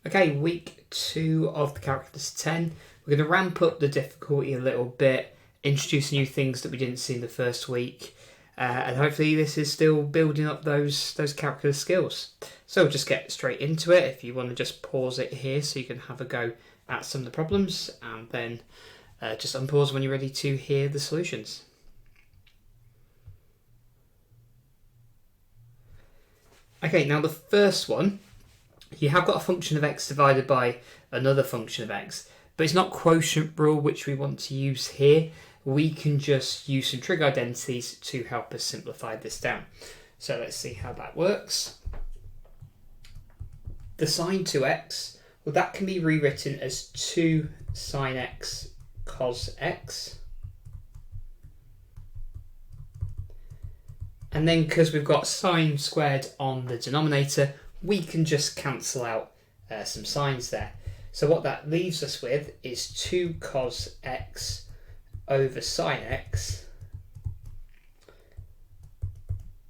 Okay, week 2 of the Calculus 10. We're going to ramp up the difficulty a little bit, introduce new things that we didn't see in the first week, and hopefully this is still building up those calculus skills. So we'll just get straight into it. If you want to just pause it here so you can have a go at some of the problems, and then just unpause when you're ready to hear the solutions. Okay, now the first one, you have got a function of x divided by another function of x, but it's not quotient rule which we want to use here. We can just use some trig identities to help us simplify this down. So let's see how that works. The sine 2x, well, that can be rewritten as 2 sine x cos x. And then because we've got sine squared on the denominator, we can just cancel out some signs there. So what that leaves us with is 2 cos x over sine x.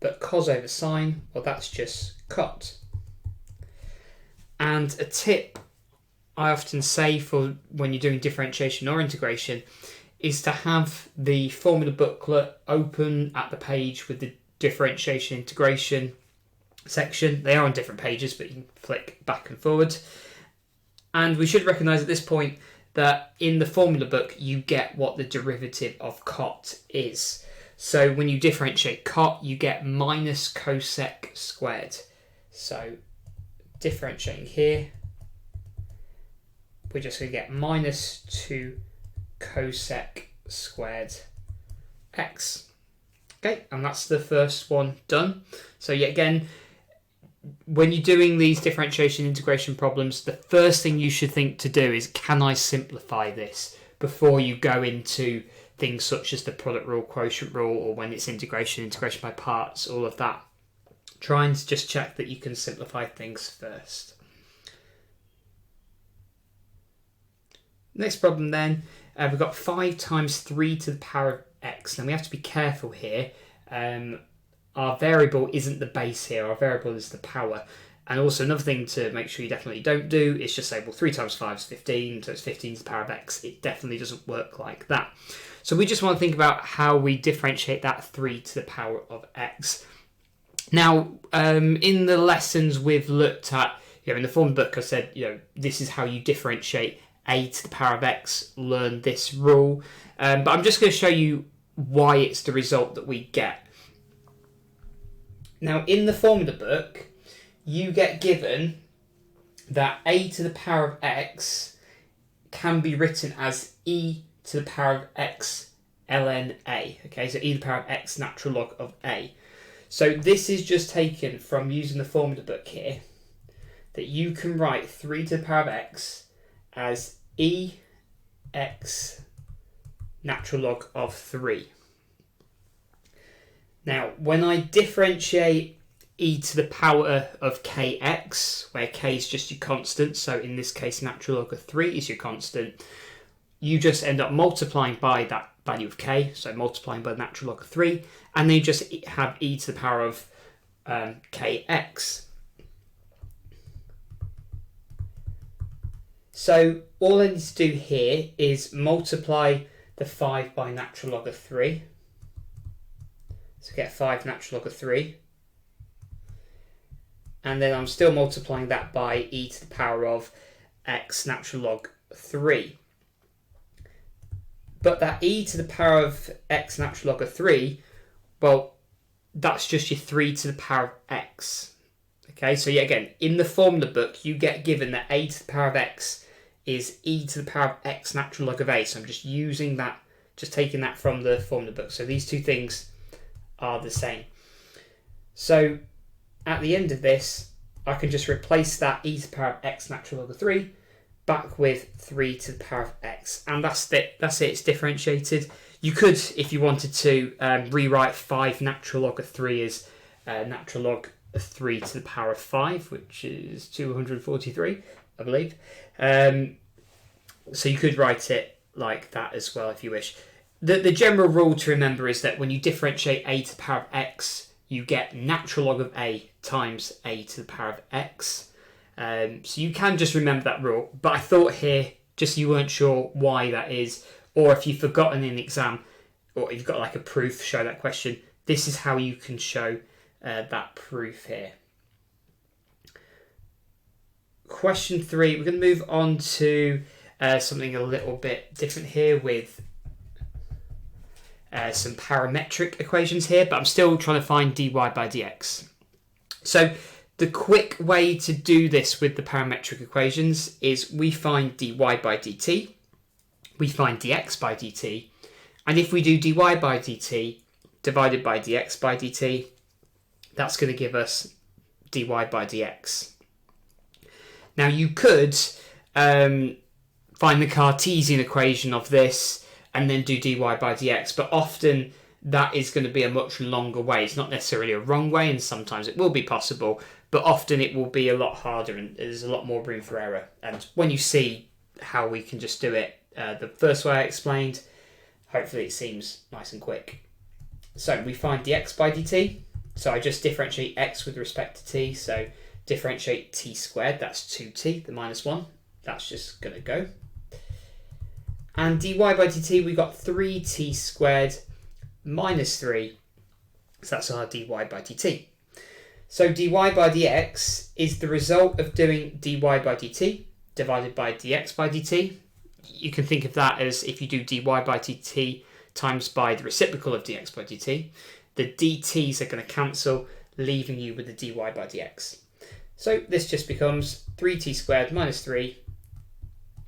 But cos over sine, well, that's just cot. And a tip I often say for when you're doing differentiation or integration is to have the formula booklet open at the page with the differentiation integration section. They are on different pages, but you can flick back and forward. And we should recognise at this point that in the formula book you get what the derivative of cot is. So when you differentiate cot, you get minus cosec squared. So differentiating here, we're just going to get minus 2 cosec squared x. Okay, and that's the first one done. So yet again, when you're doing these differentiation integration problems, the first thing you should think to do is, can I simplify this before you go into things such as the product rule, quotient rule, or when it's integration by parts, all of that. Try and just check that you can simplify things first. Next problem then, we've got 5 times 3 to the power of x. Now we have to be careful here. Our variable isn't the base here, our variable is the power. And also another thing to make sure you definitely don't do is just say, well, 3 times 5 is 15, so it's 15 to the power of x. It definitely doesn't work like that. So we just want to think about how we differentiate that 3 to the power of x. Now, in the lessons we've looked at, in the form book I said, this is how you differentiate a to the power of x, learn this rule. But I'm just going to show you why it's the result that we get. Now, in the formula book, you get given that a to the power of x can be written as e to the power of x ln a. Okay, so e to the power of x natural log of a. So this is just taken from using the formula book here, that you can write 3 to the power of x as e x natural log of 3. Now, when I differentiate e to the power of kx, where k is just your constant, so in this case natural log of 3 is your constant, you just end up multiplying by that value of k, so multiplying by the natural log of 3, and then you just have e to the power of kx. So all I need to do here is multiply the 5 by natural log of 3. So get 5 natural log of 3. And then I'm still multiplying that by e to the power of x natural log 3. But that e to the power of x natural log of 3, well, that's just your 3 to the power of x. Okay, so yet again, in the formula book, you get given that a to the power of x is e to the power of x natural log of a. So I'm just using that, just taking that from the formula book. So these two things are the same. So at the end of this, I can just replace that e to the power of x natural log of 3 back with 3 to the power of x. And that's it, it's differentiated. You could, if you wanted to, rewrite 5 natural log of 3 as natural log of 3 to the power of 5, which is 243, I believe. So you could write it like that as well if you wish. The general rule to remember is that when you differentiate a to the power of x, you get natural log of a times a to the power of x. So you can just remember that rule. But I thought here, just so you weren't sure why that is, or if you've forgotten in the exam, or if you've got like a proof show that question, this is how you can show that proof here. Question 3, we're going to move on to something a little bit different here with some parametric equations here, but I'm still trying to find dy by dx. So the quick way to do this with the parametric equations is we find dy by dt, we find dx by dt, and if we do dy by dt divided by dx by dt, that's going to give us dy by dx. Now you could find the Cartesian equation of this and then do dy by dx, but often that is going to be a much longer way. It's not necessarily a wrong way, and sometimes it will be possible, but often it will be a lot harder and there's a lot more room for error. And when you see how we can just do it the first way I explained, hopefully it seems nice and quick. So we find dx by dt, so I just differentiate x with respect to t, so differentiate t squared, that's 2t, the minus 1, that's just going to go. And dy by dt, we got 3t squared minus 3, so that's our dy by dt. So dy by dx is the result of doing dy by dt divided by dx by dt. You can think of that as if you do dy by dt times by the reciprocal of dx by dt, the dt's are going to cancel, leaving you with the dy by dx. So this just becomes 3t squared minus 3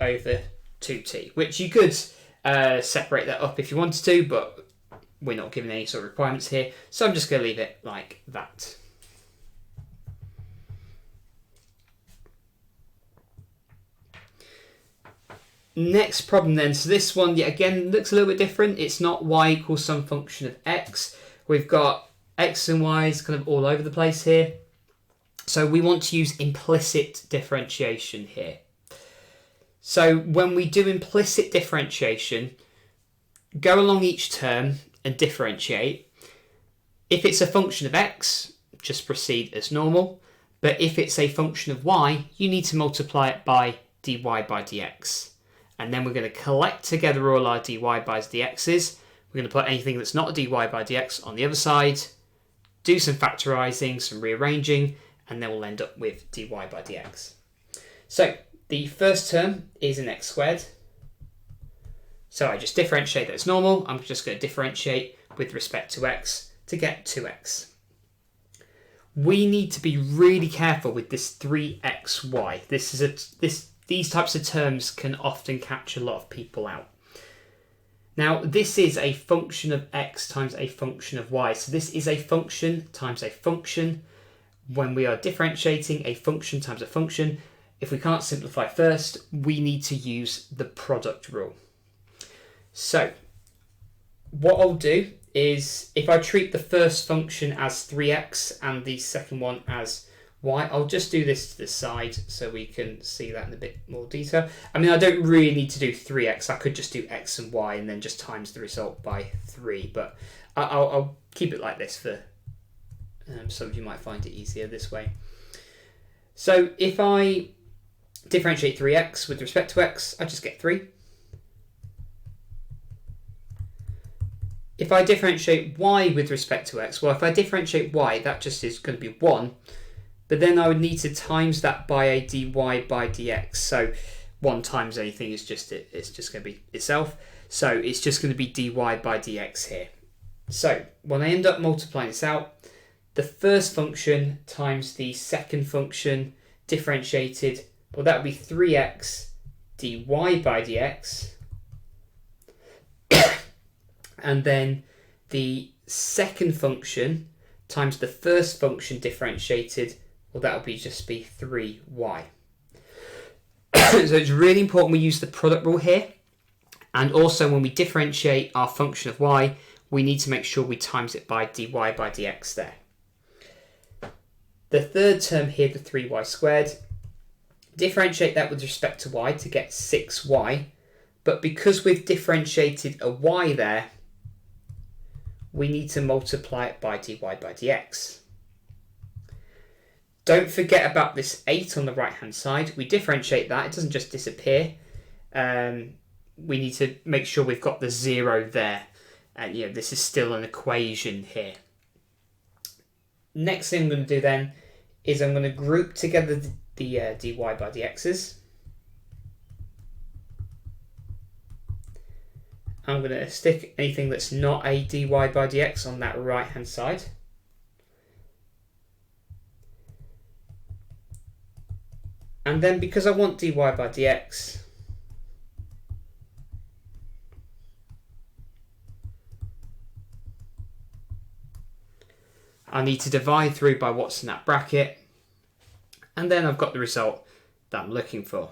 over 2t, which you could separate that up if you wanted to, but we're not given any sort of requirements here, so I'm just going to leave it like that. Next problem then, so this one yet again looks a little bit different. It's not y equals some function of x. We've got x and y's kind of all over the place here. So we want to use implicit differentiation here. So when we do implicit differentiation, go along each term and differentiate. If it's a function of x, just proceed as normal. But if it's a function of y, you need to multiply it by dy by dx. And then we're going to collect together all our dy by dx's. We're going to put anything that's not a dy by dx on the other side, do some factorising, some rearranging, and then we'll end up with dy by dx. So the first term is an x squared. So I just differentiate that as normal. I'm just going to differentiate with respect to x to get 2x. We need to be really careful with this 3xy. These types of terms can often catch a lot of people out. Now, this is a function of x times a function of y. So this is a function times a function. When we are differentiating a function times a function, if we can't simplify first, we need to use the product rule. So what I'll do is, if I treat the first function as 3x and the second one as y, I'll just do this to the side so we can see that in a bit more detail. I mean, I don't really need to do 3x. I could just do x and y and then just times the result by 3, but I'll keep it like this for some of you might find it easier this way. So if I differentiate 3x with respect to x, I just get 3. If I differentiate y with respect to x, well, if I differentiate y, that just is going to be 1. But then I would need to times that by a dy by dx. So 1 times anything is just it's just going to be itself. So it's just going to be dy by dx here. So when I end up multiplying this out, the first function times the second function differentiated, well, that would be 3x dy by dx. And then the second function times the first function differentiated, well, that would just be 3y. So it's really important we use the product rule here. And also when we differentiate our function of y, we need to make sure we times it by dy by dx there. The third term here, the 3y squared, differentiate that with respect to y to get 6y. But because we've differentiated a y there, we need to multiply it by dy by dx. Don't forget about this 8 on the right hand side. We differentiate that, it doesn't just disappear. We need to make sure we've got the 0 there. And this is still an equation here. Next thing I'm going to do then is I'm going to group together the dy by dx's. I'm going to stick anything that's not a dy by dx on that right hand side. And then because I want dy by dx, I need to divide through by what's in that bracket, and then I've got the result that I'm looking for.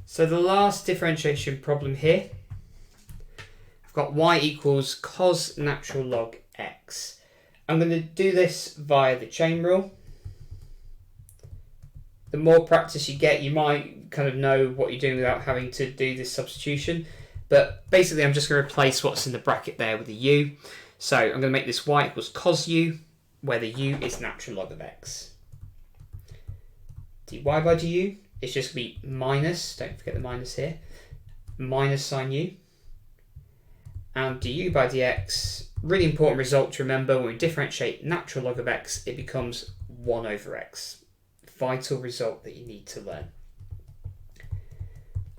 So the last differentiation problem here, I've got y equals cos natural log x. I'm going to do this via the chain rule. The more practice you get, you might kind of know what you're doing without having to do this substitution. But basically, I'm just going to replace what's in the bracket there with a u. So I'm going to make this y equals cos u, where the u is natural log of x. dy by du is just going to be minus, don't forget the minus here, minus sine u. And du by dx, really important result to remember, when we differentiate natural log of x, it becomes 1 over x. Vital result that you need to learn.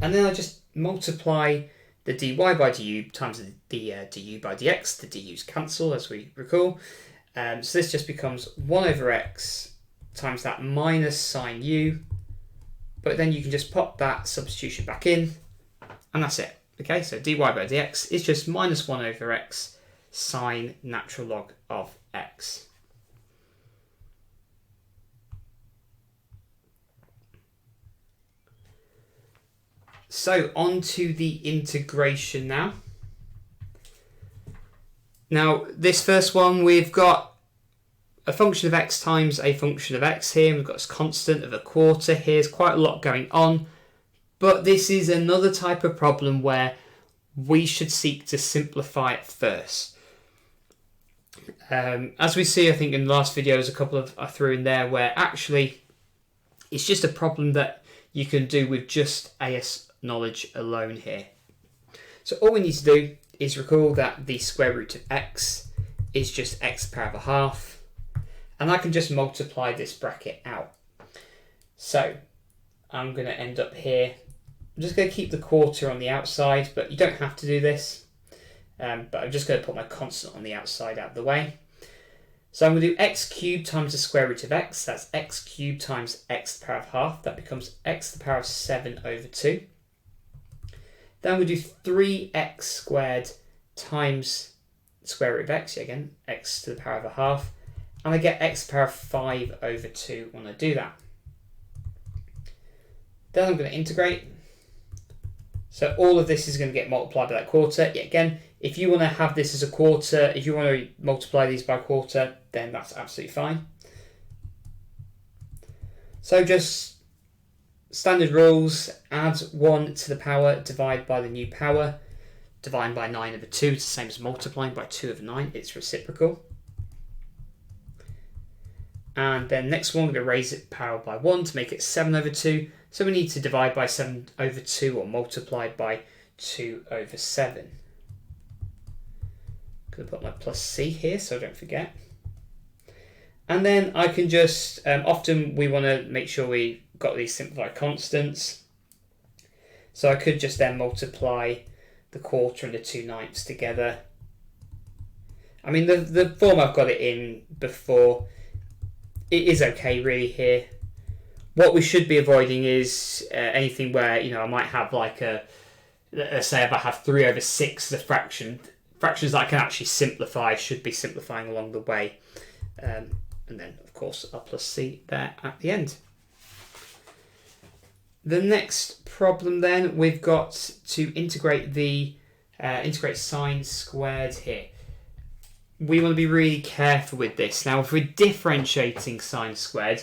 And then I just multiply the dy by du times the du by dx. The du's cancel, as we recall. So this just becomes 1 over x times that minus sine u. But then you can just pop that substitution back in, and that's it. Okay, so dy by dx is just minus 1 over x sine natural log of x. So on to the integration now. Now this first one, we've got a function of x times a function of x here. We've got this constant of a quarter here. There's quite a lot going on. But this is another type of problem where we should seek to simplify it first. As we see, I think in the last videos, a couple of I threw in there where actually it's just a problem that you can do with just AS knowledge alone here. So all we need to do is recall that the square root of x is just x to the power of a half, and I can just multiply this bracket out. So I'm going to end up here. I'm just going to keep the quarter on the outside, but you don't have to do this. But I'm just going to put my constant on the outside out of the way. So I'm going to do x cubed times the square root of x. That's x cubed times x to the power of half. That becomes x to the power of 7 over 2. Then we do 3x squared times the square root of x, again, x to the power of a half. And I get x to the power of 5 over 2 when I do that. Then I'm going to integrate. So all of this is going to get multiplied by that quarter. Yet again, if you want to have this as a quarter, if you want to multiply these by a quarter, then that's absolutely fine. So just standard rules, add 1 to the power, divide by the new power, divide by 9 over 2, it's the same as multiplying by 2 over 9, it's reciprocal. And then next one, we're going to raise it power by 1 to make it 7 over 2. So we need to divide by 7 over 2 or multiply by 2 over 7. I'm going to put my plus c here so I don't forget. And then I can just, often we want to make sure we got these simplified constants. So I could just then multiply the quarter and the 2/9 together. I mean, the form I've got it in before, it is okay really here. What we should be avoiding is anything where, I might have like let's say if I have 3 over 6 the fractions that I can actually simplify should be simplifying along the way. And then, of course, a plus c there at the end. The next problem then, we've got to integrate integrate sine squared here. We want to be really careful with this. Now, if we're differentiating sine squared,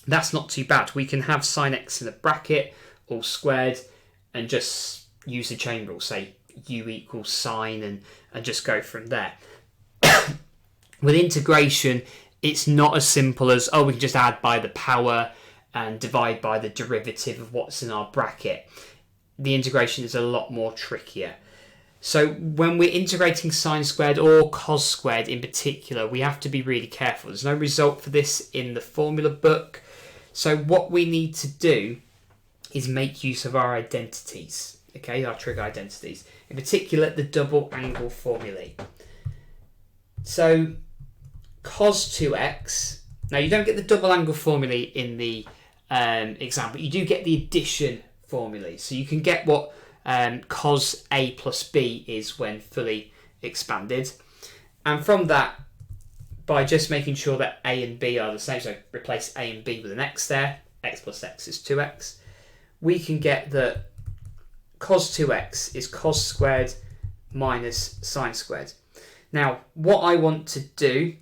that's not too bad. We can have sine x in a bracket, all squared, and just use the chain rule, say u equals sine and just go from there. With integration, it's not as simple as, oh, we can just add by the power and divide by the derivative of what's in our bracket. The integration is a lot more trickier. So when we're integrating sine squared or cos squared in particular, we have to be really careful. There's no result for this in the formula book. So what we need to do is make use of our identities, okay, our trig identities. In particular, the double angle formulae. So cos 2x, now you don't get the double angle formulae in the exam, but you do get the addition formulae. So you can get what cos a plus b is when fully expanded. And from that, by just making sure that a and b are the same, so replace a and b with an x there, x plus x is 2x, we can get that cos 2x is cos squared minus sine squared. Now, what I want to do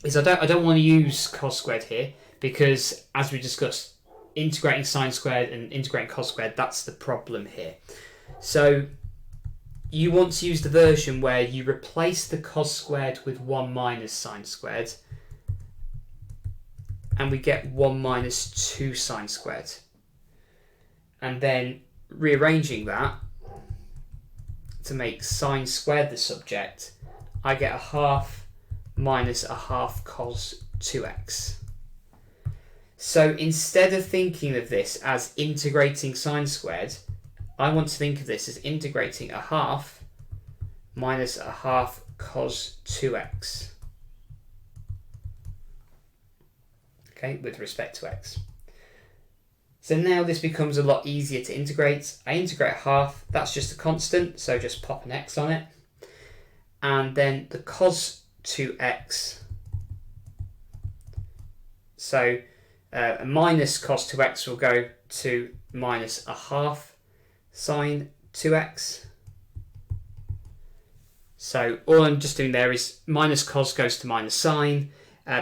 is I don't want to use cos squared here because, as we discussed, integrating sine squared and integrating cos squared, that's the problem here. So you want to use the version where you replace the cos squared with 1 minus sine squared, and we get 1 minus 2 sine squared. And then rearranging that to make sine squared the subject, I get a half minus a half cos 2x. So instead of thinking of this as integrating sine squared, I want to think of this as integrating a half minus a half cos 2x. Okay, with respect to x. So now this becomes a lot easier to integrate. I integrate a half, that's just a constant, so just pop an x on it. And then the cos 2x, so a minus cos 2x will go to minus a half sine 2x. So all I'm just doing there is minus cos goes to minus sine.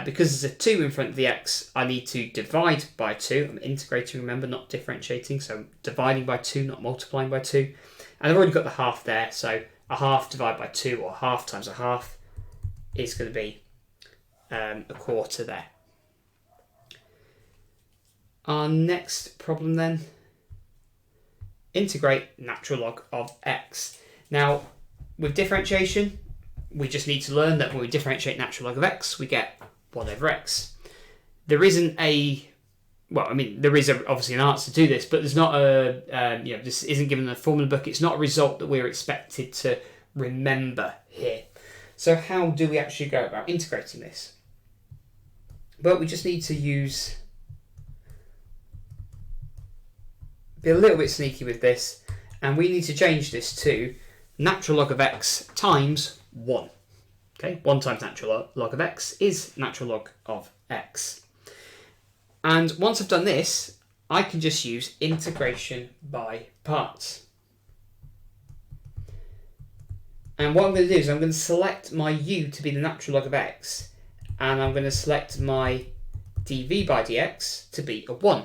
Because there's a 2 in front of the x, I need to divide by 2. I'm integrating, remember, not differentiating. So I'm dividing by 2, not multiplying by 2. And I've already got the half there. So a half divided by 2, or half times a half, is going to be a quarter there. Our next problem then, integrate natural log of x. Now, with differentiation, we just need to learn that when we differentiate natural log of x, we get 1 over x. There isn't a, well, I mean, there is obviously an answer to this, but there's not a, this isn't given in the formula book. It's not a result that we're expected to remember here. So how do we actually go about integrating this? But we just need to be a little bit sneaky with this, and we need to change this to natural log of x times 1. Okay, 1 times natural log of x is natural log of x. And once I've done this, I can just use integration by parts. And what I'm going to do is I'm going to select my u to be the natural log of x, and I'm going to select my dv by dx to be a 1.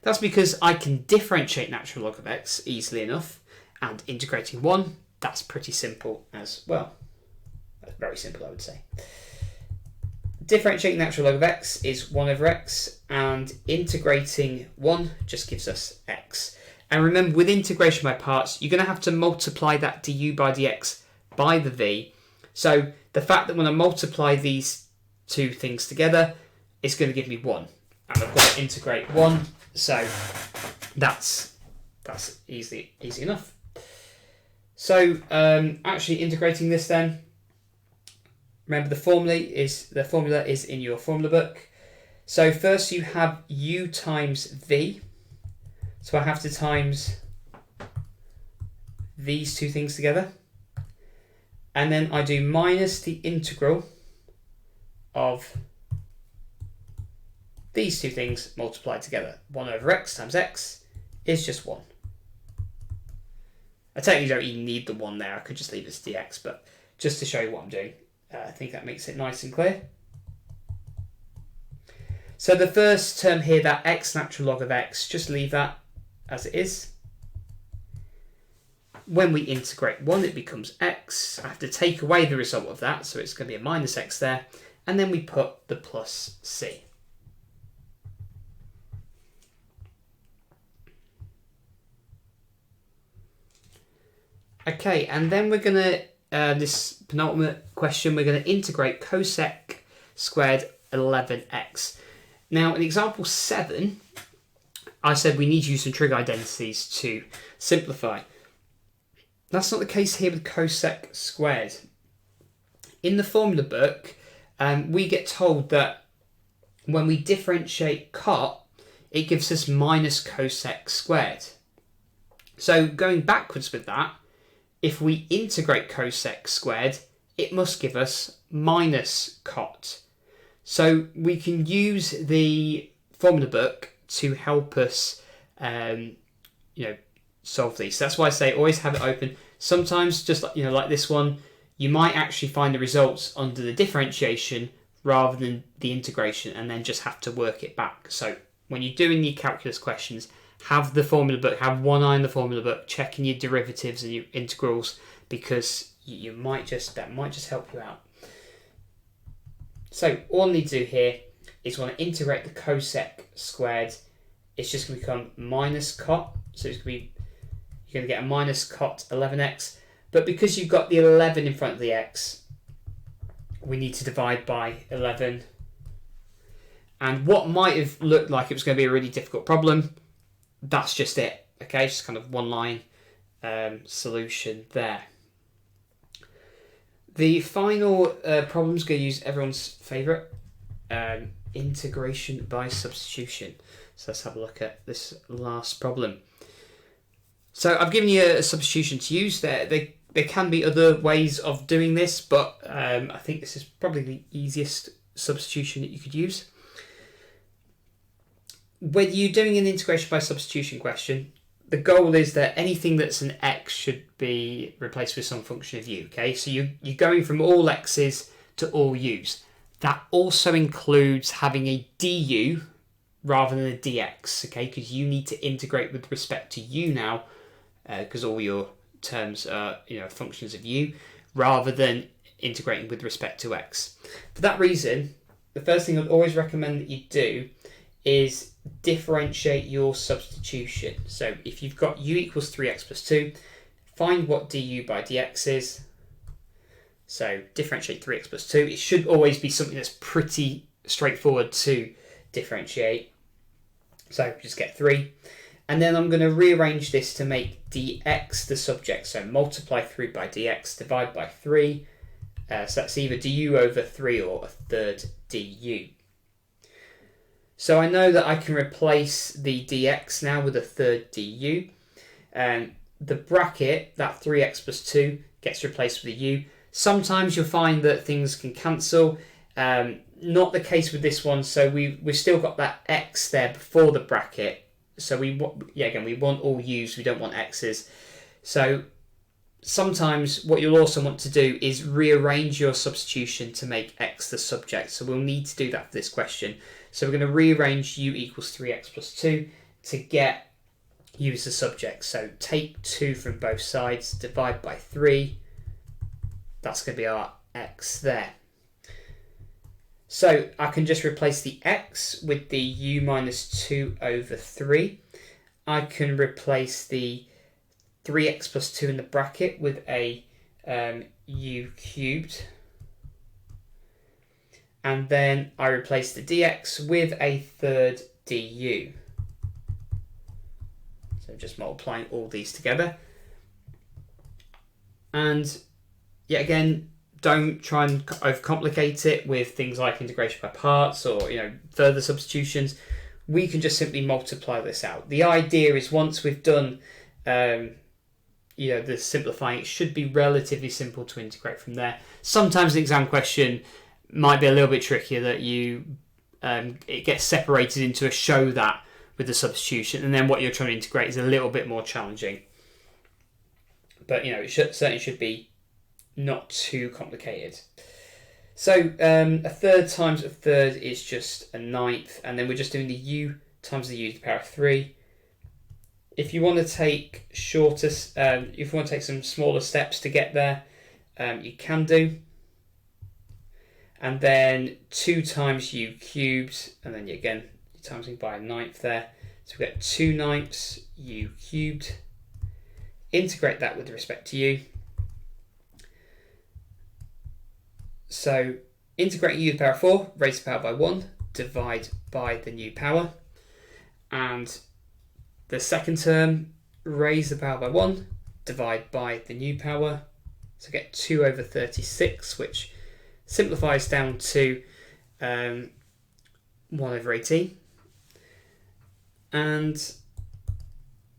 That's because I can differentiate natural log of x easily enough, and integrating 1, that's pretty simple as well. That's very simple, I would say. Differentiating natural log of x is 1 over x, and integrating 1 just gives us x. And remember, with integration by parts, you're going to have to multiply that du by dx by the v. So the fact that when I multiply these two things together, it's going to give me 1. And I've got to integrate 1, so that's easy enough. So actually integrating this then, remember the formula is in your formula book. So first you have u times v. So I have to times these two things together. And then I do minus the integral of these two things multiplied together. 1 over x times x is just 1. I technically don't even need the 1 there. I could just leave it as dx, but just to show you what I'm doing, I think that makes it nice and clear. So the first term here, that x natural log of x, just leave that as it is. when we integrate 1, it becomes x. I have to take away the result of that, so it's going to be a minus x there. And then we put the plus c. Okay, and then we're going to, this penultimate question, we're going to integrate cosec squared 11x. Now, in example 7, I said we need to use some trig identities to simplify. That's not the case here with cosec squared. In the formula book, we get told that when we differentiate cot, it gives us minus cosec squared. So going backwards with that, if we integrate cosec squared, it must give us minus cot. So we can use the formula book to help us, solve these. So that's why I say always have it open. Sometimes, just like this one, you might actually find the results under the differentiation rather than the integration, and then just have to work it back. So when you're doing your calculus questions, have the formula book, have one eye in the formula book, checking your derivatives and your integrals, because that might just help you out. So all I need to do here is want to integrate the cosec squared. It's just going to become minus cot. So it's going to be, you're going to get a minus cot 11x. But because you've got the 11 in front of the x, we need to divide by 11. And what might have looked like it was going to be a really difficult problem, that's just it. Okay, just kind of one line solution there. The final problem is going to use everyone's favourite, integration by substitution. So let's have a look at this last problem. So I've given you a substitution to use. There can be other ways of doing this, but I think this is probably the easiest substitution that you could use. When you're doing an integration by substitution question, the goal is that anything that's an x should be replaced with some function of u. Okay, so you're going from all x's to all u's. That also includes having a du rather than a dx. Okay, because you need to integrate with respect to u now, because all your terms are functions of u, rather than integrating with respect to x. For that reason, the first thing I'd always recommend that you do is differentiate your substitution. So if you've got u equals 3x plus 2, find what du by dx is. So differentiate 3x plus 2. It should always be something that's pretty straightforward to differentiate. So just get 3. And then I'm going to rearrange this to make dx the subject. So multiply 3 by dx, divide by 3. So that's either du over 3 or a third du. So I know that I can replace the dx now with a third du. The bracket, that 3x plus 2, gets replaced with a u. Sometimes you'll find that things can cancel. Not the case with this one. So we've still got that x there before the bracket. So we want all u's, we don't want x's. So sometimes what you'll also want to do is rearrange your substitution to make x the subject. So we'll need to do that for this question. So we're going to rearrange u equals 3x plus 2 to get u as the subject. So take 2 from both sides, divide by 3. That's going to be our x there. So I can just replace the x with the u minus 2 over 3. I can replace the 3x plus 2 in the bracket with a u cubed. And then I replace the dx with a third du. So just multiplying all these together. And yet again, don't try and overcomplicate it with things like integration by parts or further substitutions. We can just simply multiply this out. The idea is once we've done the simplifying, it should be relatively simple to integrate from there. Sometimes an exam question might be a little bit trickier, that it gets separated into a show that with the substitution, and then what you're trying to integrate is a little bit more challenging. But it certainly should be not too complicated. So a third times a third is just a ninth, and then we're just doing the u times the u to the power of 3. If you want to take if you want to take some smaller steps to get there, you can do. And then 2 times u cubed, and then again you're timesing by a ninth there. So we get 2 ninths u cubed. Integrate that with respect to u. So integrate u to the power of 4, raise the power by 1, divide by the new power. And the second term, raise the power by 1, divide by the new power. So get 2 over 36, which simplifies down to 1 over 18. And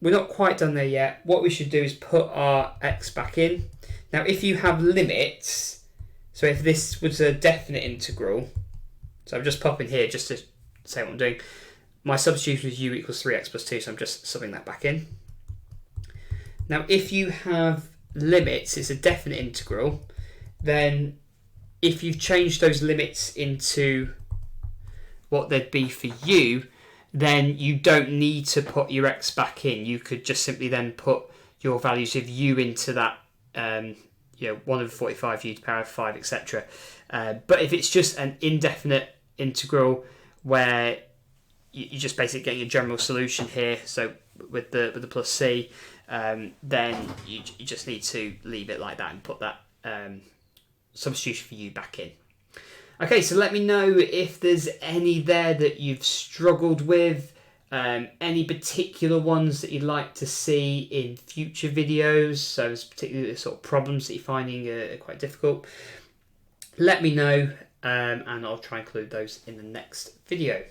we're not quite done there yet. What we should do is put our x back in. Now, if you have limits, so if this was a definite integral, so I'm just popping here just to say what I'm doing. My substitution was u equals 3x plus 2, so I'm just subbing that back in. Now, if you have limits, it's a definite integral, then if you've changed those limits into what they'd be for u, then you don't need to put your x back in. You could just simply then put your values of u into that, 1 over 45, u to the power of 5, etc. But if it's just an indefinite integral where you're just basically getting a general solution here, so with the plus c, then you just need to leave it like that and put that substitution for u back in. Okay, so let me know if there's any there that you've struggled with, any particular ones that you'd like to see in future videos, so particularly the sort of problems that you're finding are quite difficult. Let me know, and I'll try and include those in the next video.